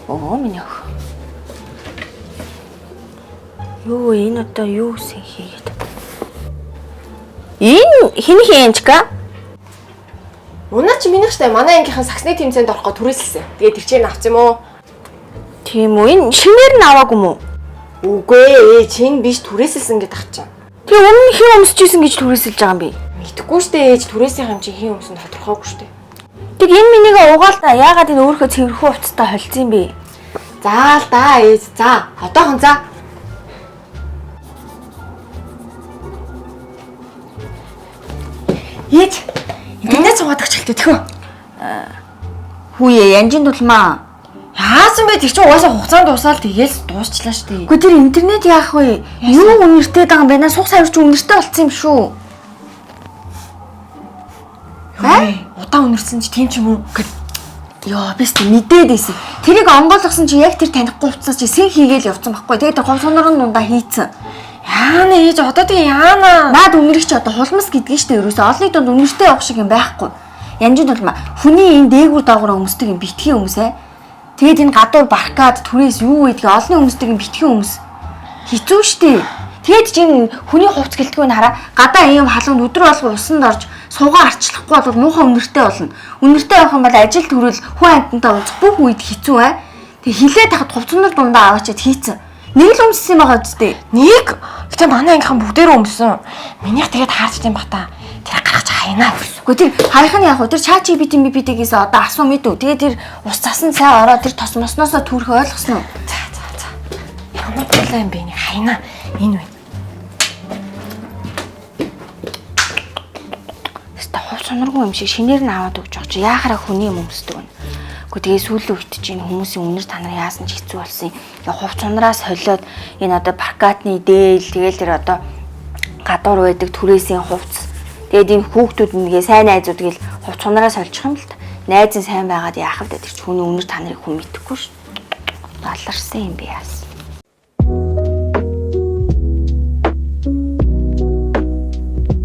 Оо миний ах. Юу энэ одоо юу гэсэн хийгээд. Энэ хин хинчка? Унаа чи минийх штэ манай ангийнхан саксны тэмцээнд орохгүй түрээсэлсэн. Тэгээд тэр чинь авц юм уу? Тийм үү? Энэ шинээр нь аваагүй мүү? Үгүй ээ, чинь биш түрээсэлсэн гэдэг ах чинь. Тэгээ өмнө хин өмсөжсэн гэж түрээсэлж байгаа юм би. Мэдхгүй штэ ээж түрээсийн юм чи хин өмсөн тодорхойгүй штэ. Тэг энэ минийгээ угаал та яагаад энэ өөрийнхөө цэвэрхүү хувцастай холцсон юм бэ? За л да ээж за одоохон за. Ээж интернет суугаад агч хэлтэй тэхүү. Хүүе янжин тулмаа. Яасан бэ тэр чинь угаасаа хугацаанд дуусаад тэгээл дуусчлаа штэ. Үгүй тэр интернет яах вэ? Юу үнэртэй байгаа юм бэ? Сух савирч үнэртэй болцсон юм шүү. Удаан үнэрсэн чи тийм ч юм уу? Йоо бис мэдээд ийсэн. Тэрийг онгойлгосон чи яг тэр танихгүй хувцас чи сэн хийгээл явцсан байхгүй. Тэгээд хов сонорын дундаа хийцэн. Яана ээж одоо тэгээ яана? Наад үнэрч одоо хулмас гэдгийг штэ ерөөсөө олонний дунд үнэртэй явах шиг юм байхгүй. Янжин тулмаа хүний энэ дээгүүр даагуур өмсдөг юм битгий өмсөө. Тэгээд энэ гадуур баркад түрээс юу гэдгийг олонний өмсдөг юм битгий өмс. Хизүү штэ. Тэгээд чинь хүний хувц гэлтгүй нь хараа гадаа ийм халуун өдөр болго усанд орж суугаа арчлахгүй бол муухай үнэртэй болно. Үнэртэй явах юм бол ажил төрөл хүн амьтантай уулзах бүх үед хэцүү аа. Тэг хилээд тахад хувцснууд дундаа аваачаад хийцэн. Нэг л өмссөн байгаа үстэй. Нэг. Гэтэ манай ангийнхан бүгдээрээ өмссөн. Минийх тэгээд хаарч тийм бата. Тэр гаргаж хайнаа гэсэн. Гэхдээ тэр харих нь яг тэр чаа чи битгээс одоо асуу мэдв. Тэгээд тэр ус цасан цай ороод тэр тос мосноосоо түүрх ойлгосноо. За. Ямар талаа юм бэ нэг хайнаа. Энэ үү. Соноргүй юм шиг шинээр нь аваад өгч байгаа чи яахаараа хүний юм өмсдөг вэ? Гэхдээ тэгээ сүүлийн үед чинь хүмүүсийн үнэр та нар яасан ч хэцүү болсон. Яг хувц унараас холиод энэ одоо паркатны дээл тэгэл тэр одоо гадуур байдаг түрээсийн хувц. Тэгээд энэ хүүхдүүд нэгээ сайн найзууд гэл хувц унараас олчих юм л та. Найз нь сайн байгаад яах вэ? Тэр чинь хүний үнэр та нарыг хүн мэдэхгүй ш. Баларсан юм би яасан.